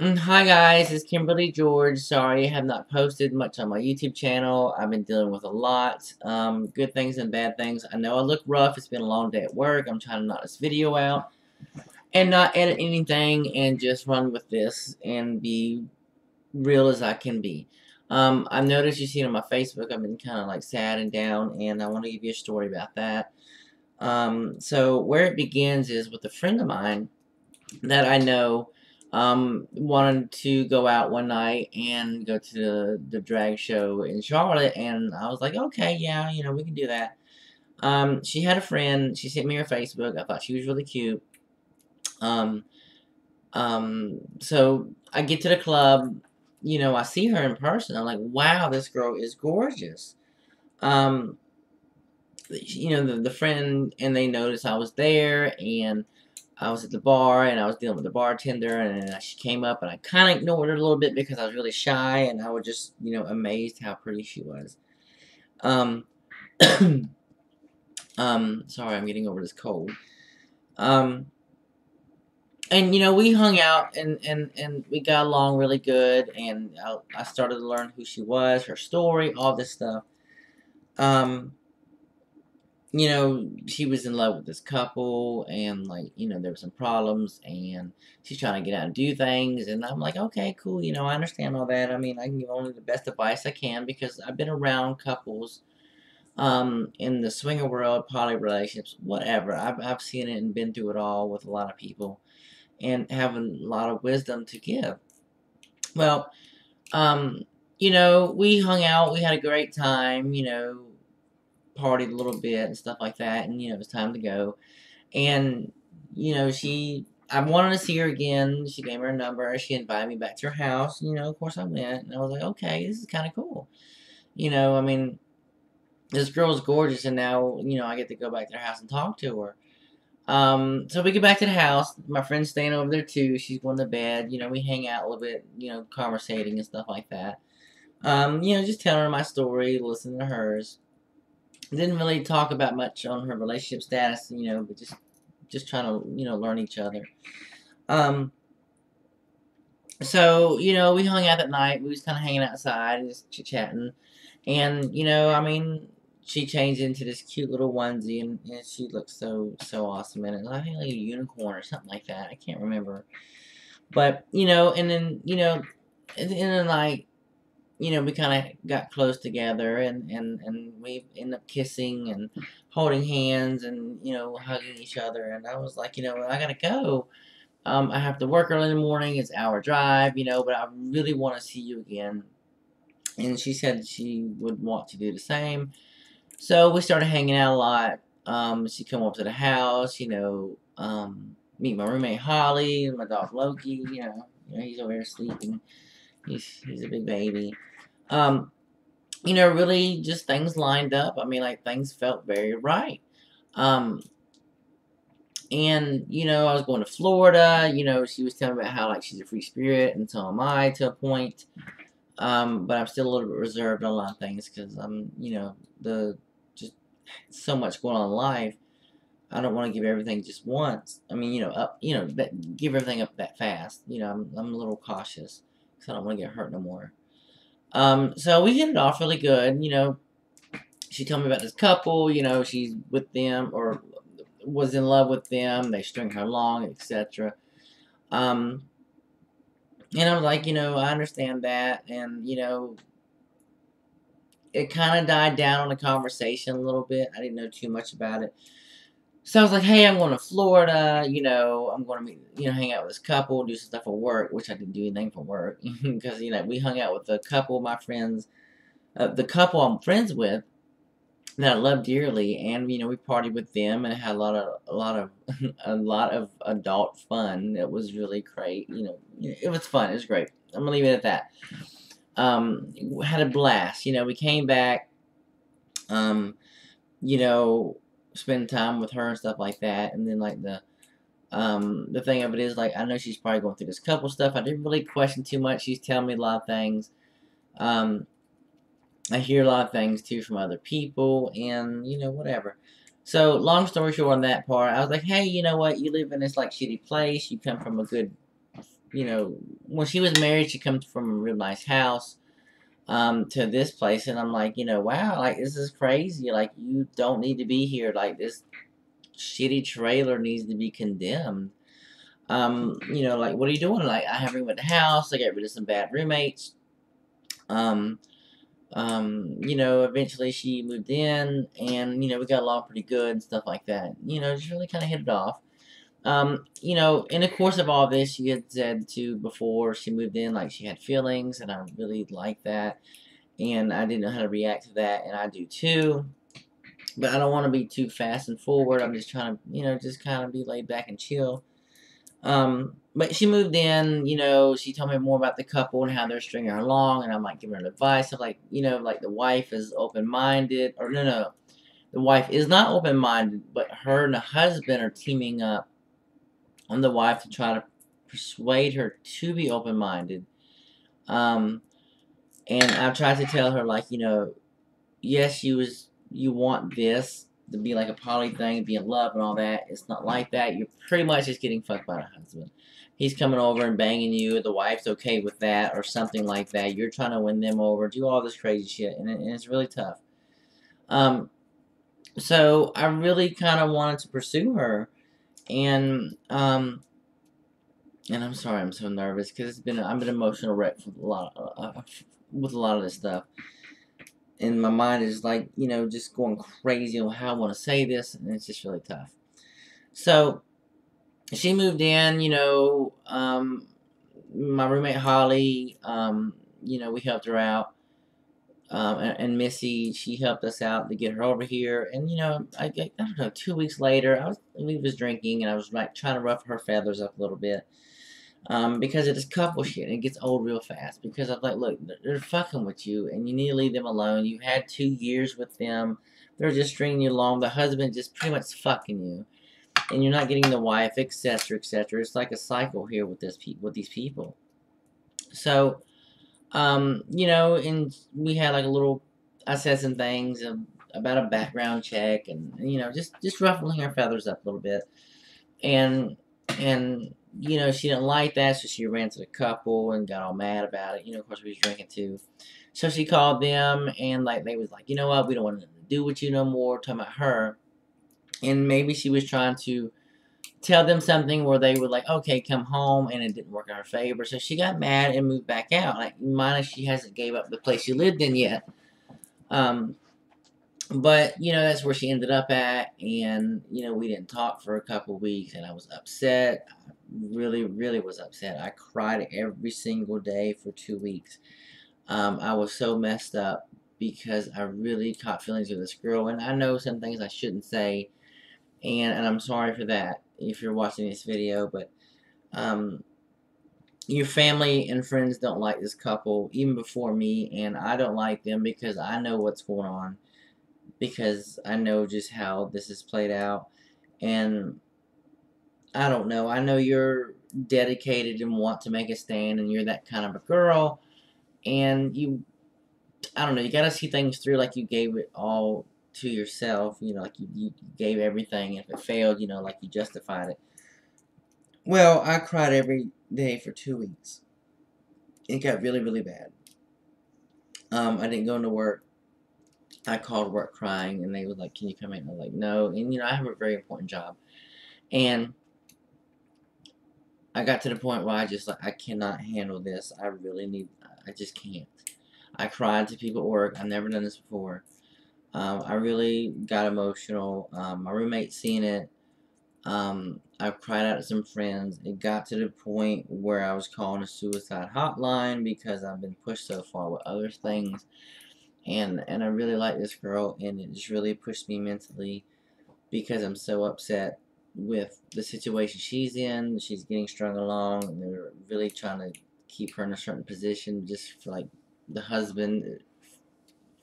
Hi guys, it's Kimberly George. Sorry I have not posted much on my YouTube channel. I've been dealing with a lot. Good things and bad things. I know I look rough. It's been a long day at work. I'm trying to knock this video out and not edit anything and just run with this and be real as I can be. I've noticed you see on my Facebook I've been kind of like sad and down, and I want to give you a story about that. So where it begins is with a friend of mine that I know wanted to go out one night and go to the drag show in Charlotte, and I was like, okay, yeah, we can do that. She had a friend. She sent me her Facebook. I thought she was really cute. Um, so I get to the club. I see her in person. I'm like, wow, this girl is gorgeous. Um, the friend, and they noticed I was there, and I was at the bar, and I was dealing with the bartender, and she came up, and I kind of ignored her a little bit because I was really shy, and I was just, amazed how pretty she was. Um, sorry, I'm getting over this cold. Um, and, we hung out, and we got along really good, and I started to learn who she was, her story, all this stuff. Um, she was in love with this couple, and like, there were some problems, and she's trying to get out and do things, and I'm like, okay, cool, I understand all that. I mean, I can give only the best advice I can because I've been around couples, in the swinger world, poly relationships, whatever. I've seen it and been through it all with a lot of people, and having a lot of wisdom to give. Well, um, we hung out, we had a great time, partied a little bit and stuff like that, and it was time to go. And I wanted to see her again. She gave me her number. She invited me back to her house. Of course I went, and I was like, okay, this is kind of cool. I mean, this girl's gorgeous, and now I get to go back to her house and talk to her. So we get back to the house. My friend's staying over there too. She's going to bed. We hang out a little bit. Conversating and stuff like that. Just telling her my story, listening to hers. Didn't really talk about much on her relationship status, but just trying to, learn each other. Um, so, we hung out that night. We was kind of hanging outside and just chit-chatting. And, I mean, she changed into this cute little onesie, and she looked so awesome in it. I think like a unicorn or something like that. I can't remember. But, and then, at the end of the night, we kind of got close together, and we ended up kissing and holding hands and, hugging each other. And I was like, I gotta go. I have to work early in the morning. It's an hour drive, but I really want to see you again. And she said she would want to do the same. So we started hanging out a lot. She'd come over to the house, meet my roommate Holly, my dog Loki, he's over there sleeping. He's a big baby. Um, really just things lined up. I mean, like, things felt very right. Um, and, I was going to Florida. She was telling me about how, like, she's a free spirit, and so am I to a point. But I'm still a little bit reserved on a lot of things because I'm, the just so much going on in life. I don't want to give everything just once. I mean, give everything up that fast. I'm a little cautious because I don't want to get hurt no more. So we hit it off really good. She told me about this couple. She's with them or was in love with them. They string her along, etc. Um, and I was like, I understand that, and it kind of died down on the conversation a little bit. I didn't know too much about it. So I was like, hey, I'm going to Florida, I'm going to meet, hang out with this couple, do some stuff for work, which I didn't do anything for work. Because, we hung out with a couple of my friends, the couple I'm friends with that I love dearly, and, we partied with them and had a lot of, a lot of adult fun. It was really great, it was fun, it was great. I'm going to leave it at that. Had a blast, we came back, um, you know, spend time with her and stuff like that. And then like the thing of it is, like, I know she's probably going through this couple stuff. I didn't really question too much. She's telling me a lot of things. Um, I hear a lot of things too from other people, and whatever. So long story short on that part, I was like, hey, you know what? You live in this like shitty place. You come from a good, you know, when she was married, she comes from a real nice house to this place, and I'm like, wow, like this is crazy. Like you don't need to be here. Like this shitty trailer needs to be condemned. Like what are you doing? Like I have room at the house. I got rid of some bad roommates. Um, eventually she moved in, and we got along pretty good and stuff like that. Just really kind of hit it off. In the course of all this, she had said to before she moved in, like she had feelings, and I really liked that, and I didn't know how to react to that, and I do too. But I don't want to be too fast and forward. I'm just trying to, just kind of be laid back and chill. But she moved in, she told me more about the couple and how they're stringing her along, and I'm like giving her advice of like, like the wife is open-minded, or no, the wife is not open-minded, but her and the husband are teaming up on the wife to try to persuade her to be open-minded. And I've tried to tell her like, yes, you want this to be like a poly thing, be in love and all that. It's not like that. You're pretty much just getting fucked by the husband. He's coming over and banging you. The wife's okay with that or something like that. You're trying to win them over, do all this crazy shit, and it's really tough. So I really kind of wanted to pursue her, and I'm sorry, I'm so nervous because I'm an emotional wreck with a lot of this stuff. And my mind is like, just going crazy on how I want to say this, and it's just really tough. So, she moved in, my roommate Holly, we helped her out. And Missy, she helped us out to get her over here. And, I don't know, 2 weeks later, we was drinking, and I was like trying to ruffle her feathers up a little bit. Because of this couple shit, and it gets old real fast. Because I'm like, look, they're fucking with you, and you need to leave them alone. You had 2 years with them. They're just stringing you along. The husband just pretty much fucking you, and you're not getting the wife, etc., etc. It's like a cycle here with these people. So, and we had like a little. I said some things about a background check, and just ruffling her feathers up a little bit, and and she didn't like that, so she ran to the couple and got all mad about it. Of course, we was drinking too. So she called them, and like they was like, you know what, we don't want nothing to do with you no more. Talking about her, and maybe she was trying to tell them something where they were like, okay, come home, and it didn't work in her favor. So she got mad and moved back out. Like, minus she hasn't gave up the place she lived in yet. But, that's where she ended up at, and, we didn't talk for a couple weeks, and I was upset. I really, really was upset. I cried every single day for 2 weeks. I was so messed up because I really caught feelings with this girl, and I know some things I shouldn't say, and I'm sorry for that if you're watching this video, but, your family and friends don't like this couple, even before me, and I don't like them because I know what's going on. Because I know just how this is played out, and I don't know. I know you're dedicated and want to make a stand, and you're that kind of a girl, and I don't know, you gotta see things through like you gave it all to yourself, like you gave everything. If it failed, like you justified it. Well, I cried every day for 2 weeks. It got really, really bad. I didn't go into work. I called work crying, and they were like, "Can you come in?" I was like, "No." And I have a very important job, and I got to the point where I just like I cannot handle this. I just can't. I cried to people at work. I've never done this before. I really got emotional. My roommate seen it. I cried out to some friends. It got to the point where I was calling a suicide hotline because I've been pushed so far with other things. And I really like this girl, and it just really pushed me mentally because I'm so upset with the situation she's in. She's getting strung along, and they're really trying to keep her in a certain position just for like the husband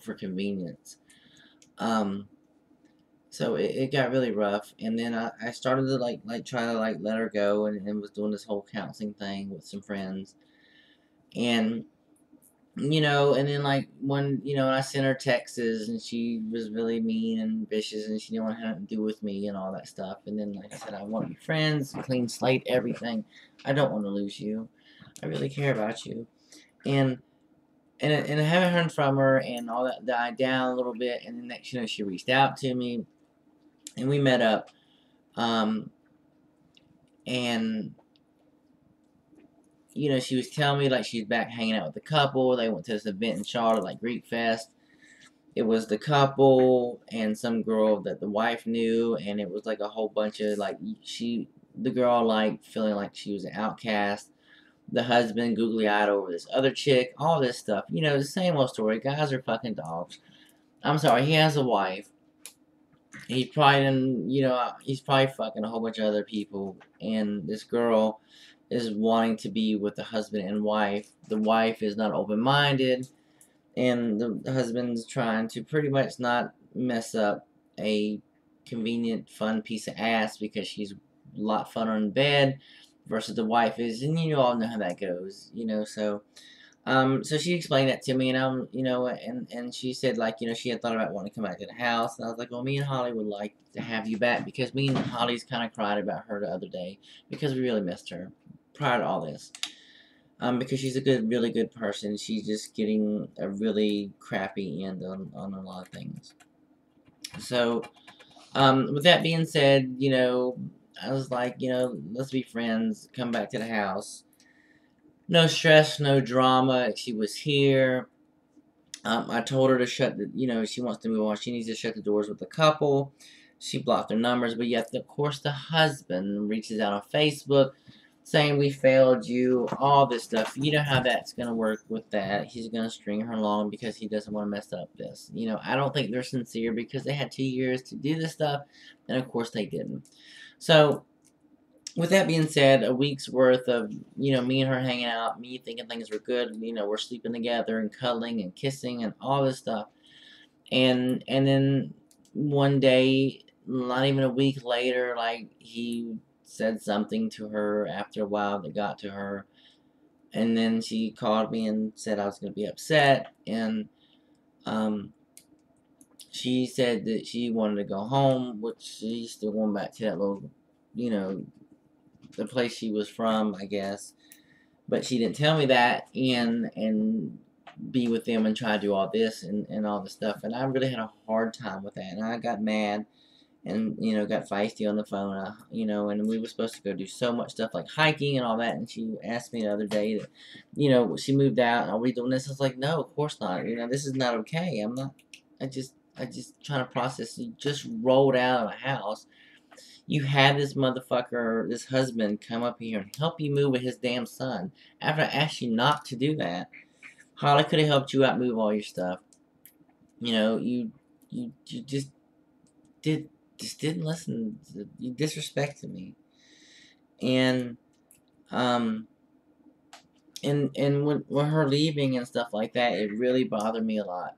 for convenience. So it got really rough, and then I started to like try to like let her go, and was doing this whole counseling thing with some friends, and and then like when I sent her texts and she was really mean and vicious and she didn't want to have nothing to do with me and all that stuff. And then like I said, I want to be friends, clean slate, everything. I don't want to lose you. I really care about you. And and I haven't heard from her, and all that died down a little bit. And then next, she reached out to me, and we met up. Um, and she was telling me like she's back hanging out with the couple. They went to this event in Charlotte, like Greek Fest. It was the couple and some girl that the wife knew, and it was like a whole bunch of like the girl like feeling like she was an outcast. The husband googly eyed over this other chick, all this stuff. The same old story. Guys are fucking dogs. I'm sorry, he has a wife. He probably didn't, he's probably fucking a whole bunch of other people, and this girl is wanting to be with the husband and wife. The wife is not open minded, and the husband's trying to pretty much not mess up a convenient, fun piece of ass because she's a lot funner in bed versus the wife is, and you all know how that goes, so she explained that to me, and and she said like, she had thought about wanting to come back to the house, and I was like, well, me and Holly would like to have you back because me and Holly's kind of cried about her the other day because we really missed her prior to all this. Because she's a really good person. She's just getting a really crappy end on a lot of things. So, with that being said, I was like, let's be friends. Come back to the house. No stress, no drama. She was here. I told her to shut she wants to move on. She needs to shut the doors with the couple. She blocked their numbers, but yet, of course, the husband reaches out on Facebook saying we failed you, all this stuff. You know how that's going to work with that. He's going to string her along because he doesn't want to mess up this. I don't think they're sincere because they had 2 years to do this stuff, and of course they didn't. So, with that being said, a week's worth of, me and her hanging out, me thinking things were good, we're sleeping together and cuddling and kissing and all this stuff. And then one day, not even a week later, like, he said something to her after a while that got to her. And then she called me and said I was going to be upset. And um, she said that she wanted to go home, which she's still going back to that little, the place she was from, I guess. But she didn't tell me that, and be with them and try to do all this and all this stuff. And I really had a hard time with that. And I got mad and, got feisty on the phone. And we were supposed to go do so much stuff like hiking and all that. And she asked me the other day that, she moved out and are we doing this? I was like, no, of course not. This is not okay. I just trying to process. You just rolled out of a house. You had this motherfucker, this husband, come up here and help you move with his damn son. After I asked you not to do that, Holly could have helped you out move all your stuff. You just didn't listen. You disrespected me, and um and when her leaving and stuff like that, it really bothered me a lot.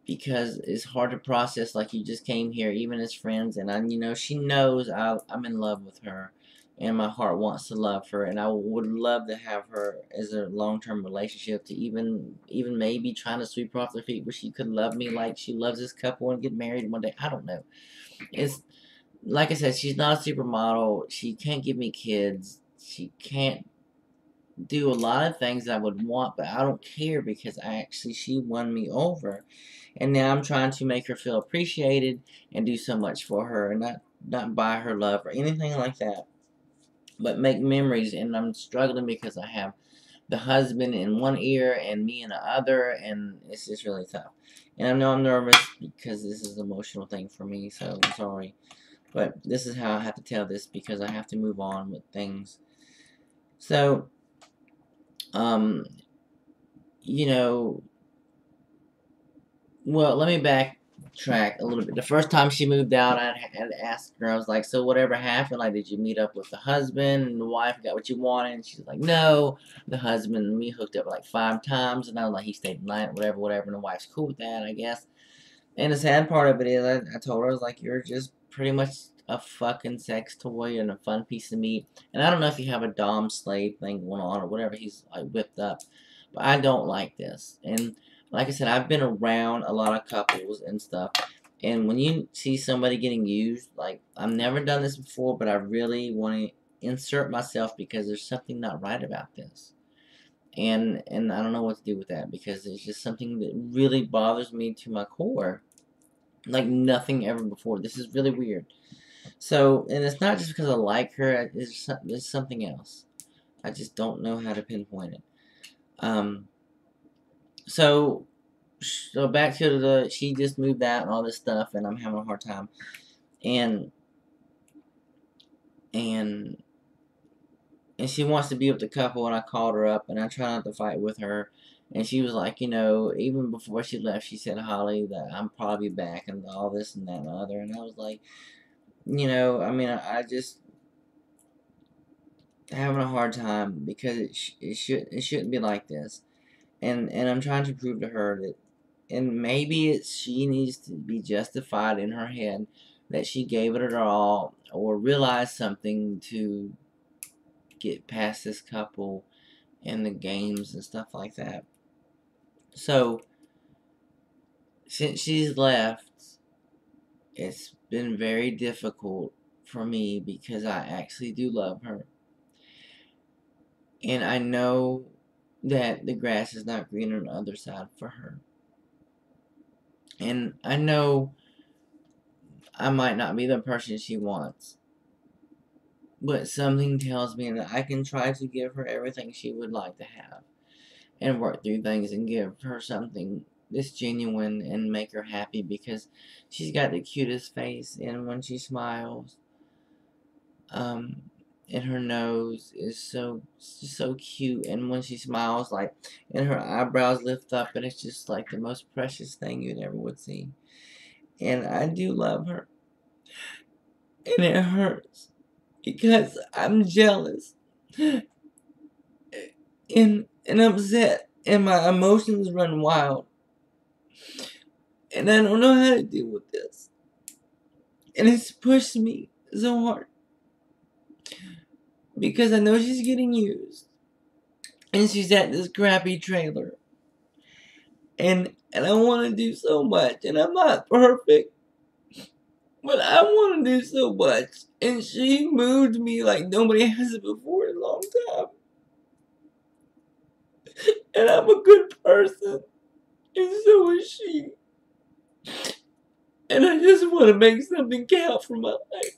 Because it's hard to process, like you just came here, even as friends, and she knows I'm in love with her, and my heart wants to love her, and I would love to have her as a long-term relationship, to even maybe trying to sweep her off their feet where she could love me like she loves this couple and get married one day. I don't know. It's like I said, she's not a supermodel. She can't give me kids. She can't do a lot of things I would want, but I don't care because she won me over. And now I'm trying to make her feel appreciated and do so much for her, and not buy her love or anything like that, but make memories. And I'm struggling because I have the husband in one ear and me in the other, and it's just really tough. And I know I'm nervous because this is an emotional thing for me, so I'm sorry. But this is how I have to tell this because I have to move on with things. So, um, you know, well, let me backtrack a little bit. The first time she moved out, I had asked her, I was like, so whatever happened? Like, did you meet up with the husband and the wife, got what you wanted? And she's like, no. The husband and me hooked up like 5 times, and I was like, he stayed the night, whatever, and the wife's cool with that, I guess. And the sad part of it is, I told her, I was like, you're just pretty much a fucking sex toy and a fun piece of meat. And I don't know if you have a dom slave thing going on or whatever he's like whipped up, but I don't like this. And like I said, I've been around a lot of couples and stuff. And when you see somebody getting used, like, I've never done this before, but I really want to insert myself because there's something not right about this. And I don't know what to do with that, because it's just something that really bothers me to my core, like nothing ever before. This is really weird. So, and it's not just because I like her. It's something else. I just don't know how to pinpoint it. Um, so, so back to she just moved out and all this stuff, and I'm having a hard time. And and and she wants to be with the couple, and I called her up, and I try not to fight with her. And she was like, even before she left, she said, Holly, that I'm probably back, and all this and that and the other. And I was like, I mean, I just having a hard time, because it shouldn't be like this. And I'm trying to prove to her that, and maybe she needs to be justified in her head that she gave it her all, or realized something to get past this couple and the games and stuff like that. So, since she's left, it's been very difficult for me, because I actually do love her. And I know that the grass is not greener on the other side for her. And I know I might not be the person she wants, but something tells me that I can try to give her everything she would like to have, and work through things and give her something that's genuine and make her happy, because she's got the cutest face, and when she smiles, um, and her nose is so cute, and when she smiles, like, and her eyebrows lift up, and it's just like the most precious thing you'd ever would see. And I do love her, and it hurts, because I'm jealous and upset, and my emotions run wild, and I don't know how to deal with this, and it's pushed me so hard, because I know she's getting used, and she's at this crappy trailer, and I want to do so much, and I'm not perfect, but I want to do so much, and she moved me like nobody has it before in a long time, and I'm a good person, and so is she, and I just want to make something count for my life,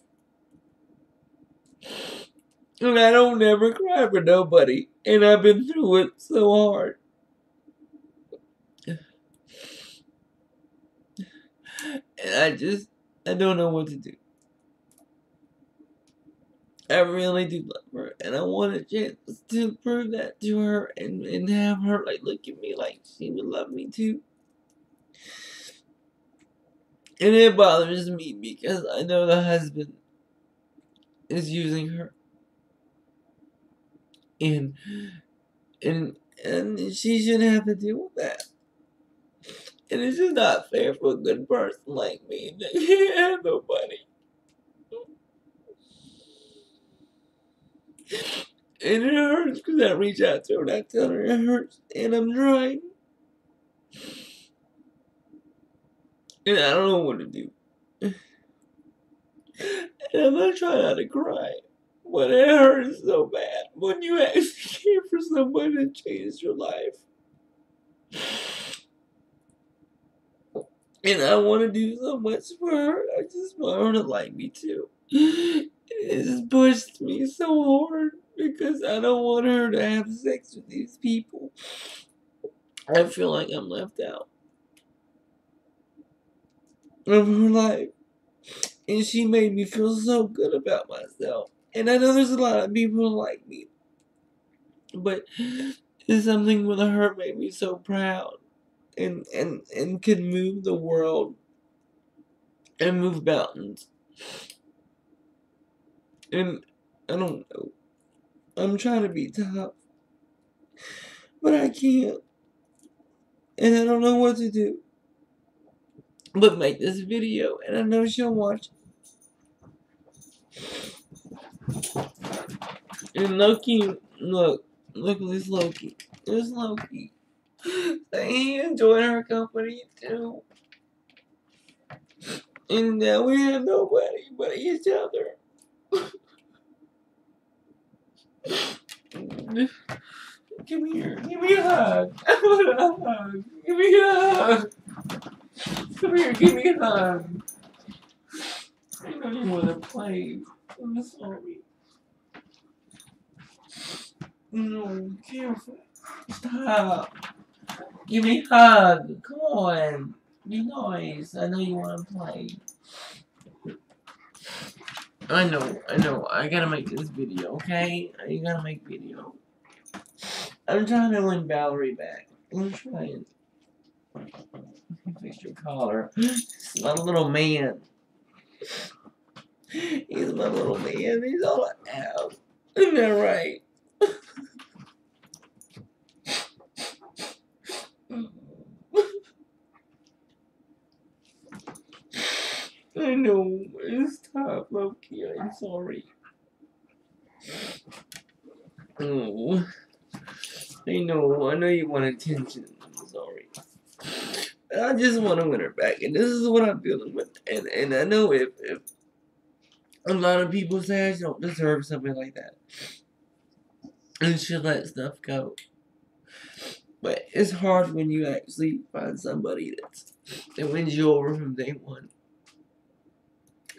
and I don't ever cry for nobody, and I've been through it so hard, and I don't know what to do. I really do love her, and I want a chance to prove that to her, and have her like look at me like she would love me too. And it bothers me, because I know the husband is using her, and and and she shouldn't have to deal with that. And it's just not fair for a good person like me that can't have nobody. And it hurts, because I reach out to her and I tell her it hurts, and I'm trying, and I don't know what to do. And I'm gonna try not to cry, but it hurts so bad when you actually care for someone that changed your life. And I want to do so much for her. I just want her to like me too. It just pushed me so hard, because I don't want her to have sex with these people. I feel like I'm left out of her life. And she made me feel so good about myself. And I know there's a lot of people like me, but something with her made me so proud, and could move the world and move mountains. And I don't know. I'm trying to be tough, but I can't. And I don't know what to do but make this video, and I know she'll watch it. And Loki, look at this Loki. There's Loki. He enjoyed her company too. And now we have nobody but each other. Come here. Give me a hug. I want a hug. Give me a hug. Come here. Give me a hug. I know you want to play. I'm sorry. No, careful. Stop. Give me a hug. Come on. Be nice. I know you want to play. I know. I gotta make this video, okay? I gotta make video. I'm trying to win Valerie back. I'm trying. Fix your collar. He's my little man. He's my little man. He's all I have. Isn't that right? I know. It's tough, Loki. I'm sorry. Oh. I know you want attention. I'm sorry. I just want to win her back, and this is what I'm dealing with. And I know if a lot of people say I don't deserve something like that, and should let stuff go. But it's hard when you actually find somebody that wins you over from day one.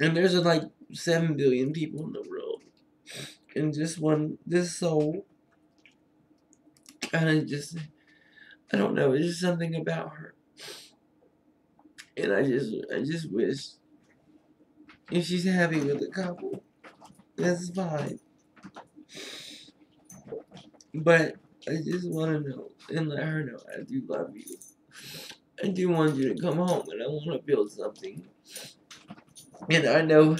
And there's like 7 billion people in the world, and this soul, and I don't know. It's just something about her, and I just wish if she's happy with the couple, that's fine. But I just want to know and let her know I do love you. I do want you to come home, and I want to build something. And I know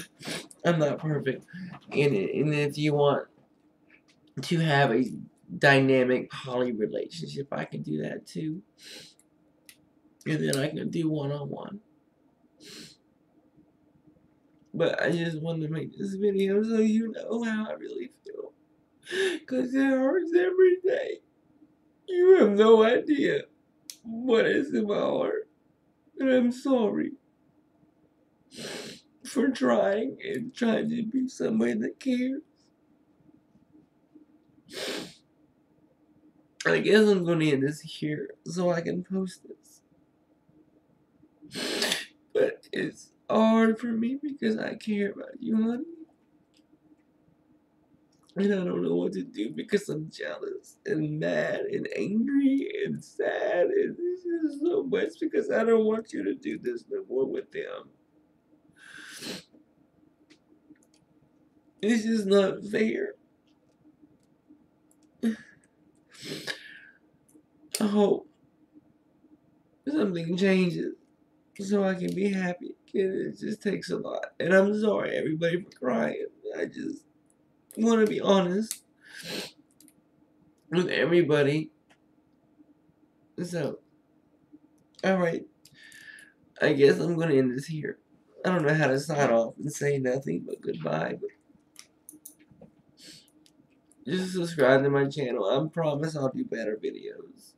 I'm not perfect, and if you want to have a dynamic poly relationship, I can do that too. And then I can do one-on-one. But I just wanted to make this video so you know how I really feel. Because it hurts every day. You have no idea what is in my heart. And I'm sorry for trying to be somebody that cares. I guess I'm going to end this here so I can post this. But it's hard for me because I care about you, honey. And I don't know what to do because I'm jealous and mad and angry and sad. And this is so much because I don't want you to do this no more with them. It's just not fair. I hope something changes so I can be happy. And it just takes a lot. And I'm sorry, everybody, for crying. I just want to be honest with everybody. So, alright. I guess I'm going to end this here. I don't know how to sign off and say nothing but goodbye. But just subscribe to my channel. I promise I'll do better videos.